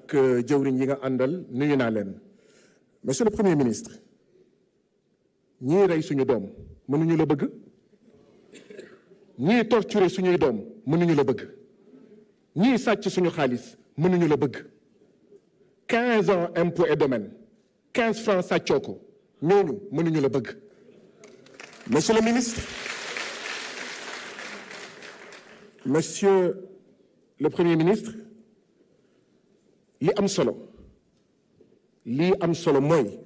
ak jëwriñ yi nga àndal nuyu naa leen. Monsieur le Premier ministre, ñii rey suñu doom mënuñu la bëgg, ñii torturer suñuy doom mënuñu la bëgg, ñii sàcc suñu xaalis mënuñu la bëgg. 15 ans impôts et domaines, 15 francs sàccoo ko ñooñu mënuñu la bëgg. Monsieur le ministre, Monsieur le Premier ministre, li am solo mooy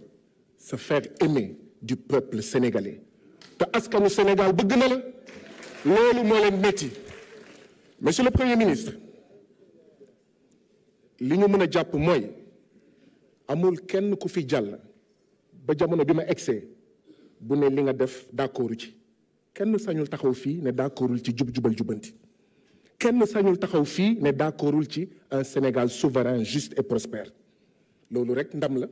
se faire aimer du peuple sénégalais te askanu Sénégal bëgg na la loolu moo leen metti. Monsieur le Premier ministre, li ñu mën a jàpp mooy amul kenn ku fi jàll ba jamono bi ma egsee bu ne li nga def d'accordu ci. Kenn sañul taxaw fii ne d'accordul ci jub-jubal jubanti. Kenn sañul taxaw fii ne d'accordul ci un Sénégal souverain, juste et prospère. loolu rek ndam la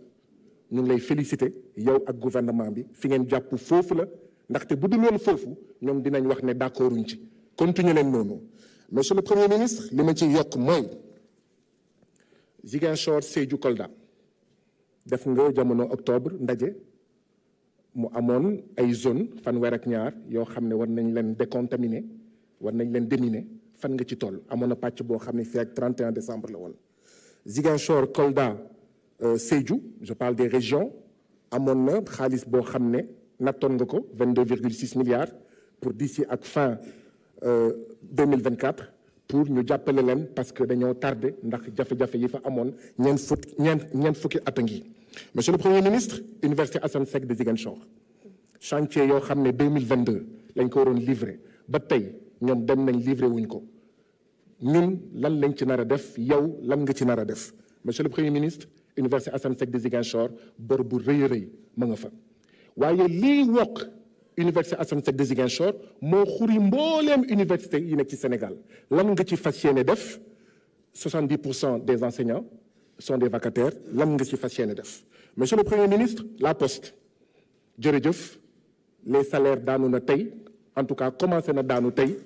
ñu ngi lay féliciter yow ak gouvernement bi fi ngeen jàpp foofu la ndaxte bu dul woon foofu ñoom dinañ wax ne d'accorduñ ci. continuer leen noonu. Monsieur le Premier ministre, li ma ci yokk mooy Ziguinchor, Sédhiou, Kolda def nga jamono octobre ndaje mu amoon ay zone fanweer ak ñaar yoo xam ne war nañ leen décontaminer war nañ leen déminer. fan nga ci toll amoon na pàcc boo xam ne fii ak 31 décembre la woon. Ziguinchor, Kolda, Sédhiou, je parle des régions, amoon na xaalis boo xam ne nattoon nga ko 22,6 milliards pour d'ici ak fin 2024 pour ñu jàppale leen parce que dañoo tardé ndax jafe-jafe yi fa amoon ñeent fukki at a ngi. Monsieur le Premier ministre, Université Assane Seck de Ziguinchor chantier yoo xam ne 2022 lañ ko waroon livrer ba tey ñoom dem nañ livrer wuñ ko. ñun lan lañ ci nar a def yow lan nga ci nar a def. Monsieur le Premier ministre, Université Assane Seck de Ziguinchor bor bu rëy a rëy ma nga fa waaye lii wokk Université Assane Seck de Ziguinchor moo xuri mbooleem université yi nekk ci Sénégal lan nga ci fas yéene def. 70% des enseignants sont des vacataires lan nga ci fas yéene def. Monsieur le Premier ministre, la Poste jërëjëf les salaires daanu na tey en tout cas commencé na daanu tey.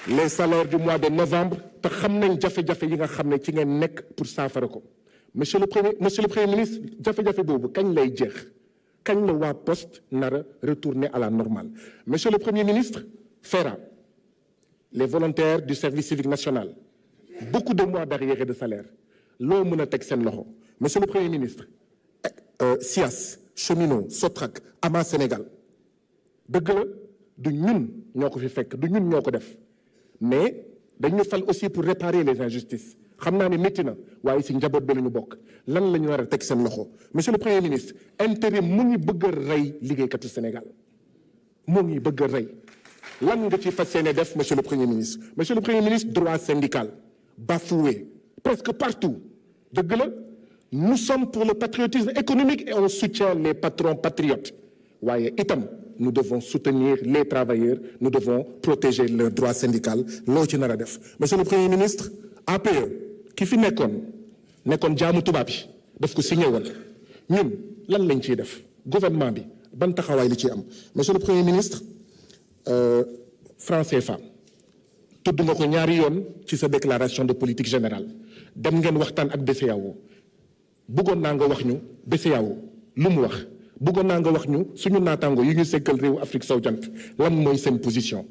Les salaires du mois de novembre te xam nañ jafe-jafe yi nga xam ne ci ngeen nekk pour saafara ko. Monsieur le Premier ministre, jafe-jafe boobu kañ lay jeex kañ la waa Poste nar a retourner à la normale. Monsieur le Premier ministre, FERA, les volontaires du service civique national, beaucoup de mois d'arriérés de salaire loo mën a teg seen loxo. Monsieur le Premier ministre, SIAS, cheminot, Sotrac, Ama Sénégal dëgg la du ñun ñoo ko fi fekk du ñun ñoo ko def. mais dañu fal aussi pour réparer les injustices xam naa ne métti na waaye si njaboot bi la ñu bokk lan la ñu war a teg seen loxo. Monsieur le Premier ministre, intérim mu ngi bëgg a rey liggéeykatu Sénégal mu ngi bëgg a rey lan nga ci fas yéene def. Monsieur le Premier ministre, Monsieur le Premier ministre, droit syndical bafoué presque partout dëgg la nous sommes pour le patriotisme économique et on soutient les patrons patriotes waaye itam nous devons soutenir les travailleurs, nous devons protéger leur droit syndical loo ci nar a def. Monsieur le Premier ministre, APE ki fi nekkoon jaamu tubaab yi daf ko signé woon ñun lan lañ ciy def gouvernement bi ban taxawaay li ciy am. Monsieur le Premier ministre, franc CFA tudd nga ko ñaari yoon ci sa déclaration de politique générale dem ngeen waxtaan ak BCEAO bëggoon naa nga wax ñu BCEAO lu mu wax. bëggoon naa nga wax ñu suñu naataango yi ñu sekkal réewu Afrique sowu jant lan mooy seen position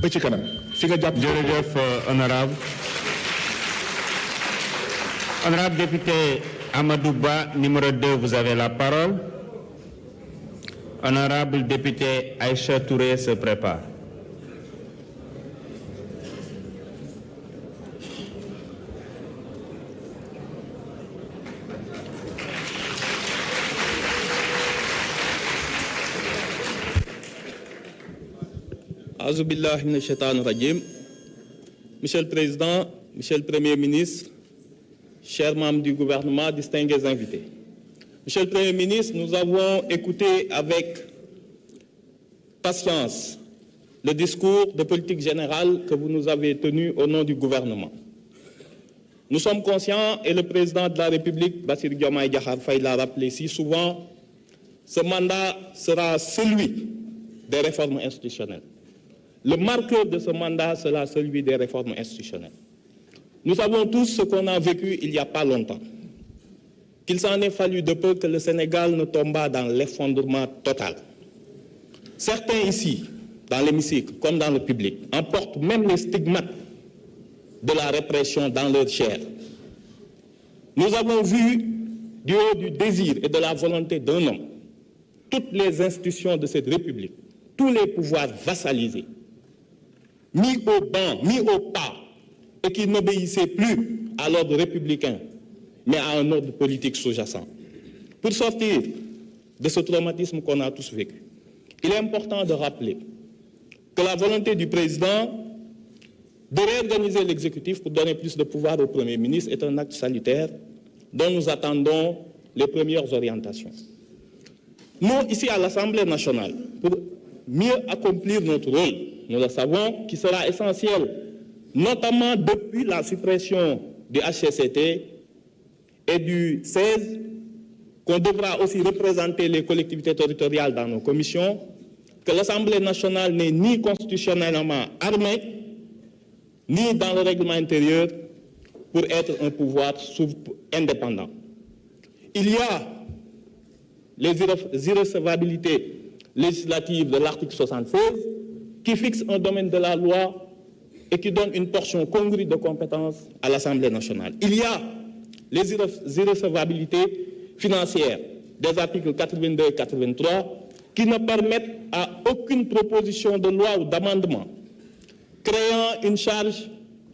ba ci kanam fi nga jàpp. jërëjëf honorable député Amadou Ba, numéro 2, vous avez la parole. Honorable député Aïcha Touré se prépare. Azubillah min shaitan rajim. Monsieur le Président, Monsieur le Premier ministre, chers membres du gouvernement, distingués invités. Monsieur le Premier ministre, nous avons écouté avec patience le discours de politique générale que vous nous avez tenu au nom du gouvernement. Nous sommes conscients, et le Président de la République, Bassirou Diomaye Diakhar Faye, l'a rappelé si souvent, ce mandat sera celui des réformes institutionnelles. Le marqueur de ce mandat sera celui des réformes institutionnelles. Nous savons tous ce qu'on a vécu il n'y a pas longtemps. Qu'il s'en est fallu de peu que le Sénégal ne tombât dans l'effondrement total. Certains ici, dans l'hémicycle comme dans le public, emportent même les stigmates de la répression dans leur chair. Nous avons vu, du haut du désir et de la volonté d'un homme, toutes les institutions de cette République, tous les pouvoirs vassalisés, mis au banc, mis au pas, et qui n'obéissaient plus à l'ordre républicain, mais à un ordre politique sous-jacent. Pour sortir de ce traumatisme qu'on a tous vécu, il est important de rappeler que la volonté du président de réorganiser l'exécutif pour donner plus de pouvoir au Premier ministre est un acte salutaire dont nous attendons les premières orientations. Nous, ici à l'Assemblée nationale, pour mieux accomplir notre rôle, nous le savons, qui sera essentiel, notamment depuis la suppression du HCCT et du 16, qu'on devra aussi représenter les collectivités territoriales dans nos commissions, que l'Assemblée nationale n'est ni constitutionnellement armée, ni dans le règlement intérieur pour être un pouvoir indépendant. Il y a les irrecevabilités législatives de l'article 76 qui fixe un domaine de la loi et qui donne une portion congrue de compétences à l'Assemblée nationale. Il y a les irrecevabilités financières des articles 82 et 83 qui ne permettent à aucune proposition de loi ou d'amendement créant une charge,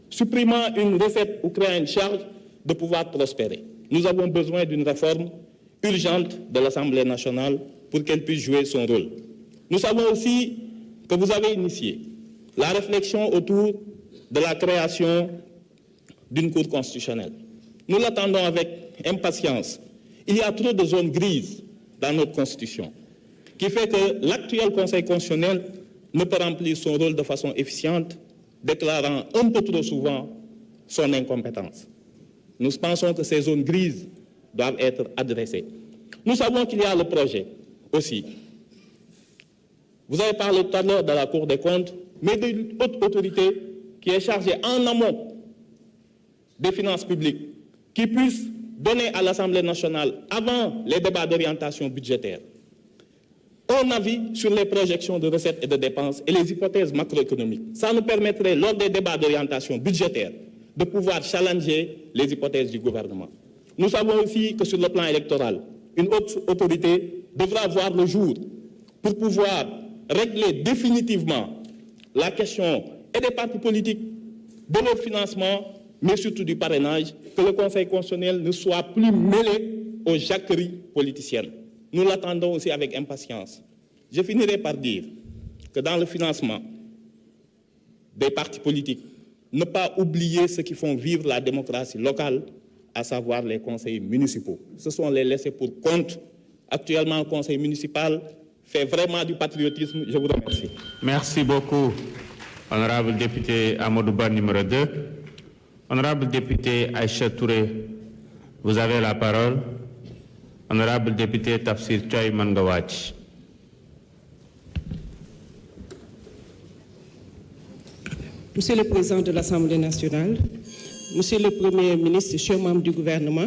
supprimant une recette ou créant une charge de pouvoir prospérer. Nous avons besoin d'une réforme urgente de l'Assemblée nationale pour qu'elle puisse jouer son rôle. Nous savons aussi que vous avez initié la réflexion autour de la création d'une Cour constitutionnelle. Nous l'attendons avec impatience. Il y a trop de zones grises dans notre Constitution, qui fait que l'actuel Conseil constitutionnel ne peut remplir son rôle de façon efficiente, déclarant un peu trop souvent son incompétence. Nous pensons que ces zones grises doivent être adressées. Nous savons qu'il y a le projet aussi. Vous avez parlé tout à l'heure de la Cour des comptes, mais d'une haute autorité qui est chargée en amont des finances publiques, qui puisse donner à l'Assemblée nationale, avant les débats d'orientation budgétaire, un avis sur les projections de recettes et de dépenses et les hypothèses macroéconomiques. Ça nous permettrait, lors des débats d'orientation budgétaire, de pouvoir challenger les hypothèses du gouvernement. Nous savons aussi que sur le plan électoral, une haute autorité devra voir le jour pour pouvoir régler définitivement la question et des partis politiques, de leur financement, mais surtout du parrainage, que le Conseil constitutionnel ne soit plus mêlé aux jacqueries politiciennes. Nous l'attendons aussi avec impatience. Je finirai par dire que dans le financement des partis politiques, ne pas oublier ceux qui font vivre la démocratie locale, à savoir les conseils municipaux. Ce sont les laissés pour compte. Actuellement, le conseil municipal fait vraiment du patriotisme. Je vous remercie. Merci beaucoup, honorable député Amadou Ba, numéro 2. Honorable député Aïcha Touré, vous avez la parole. Honorable député Tafsir Choy Mangawach. Monsieur le Président de l'Assemblée nationale, Monsieur le Premier ministre, chers membres du gouvernement,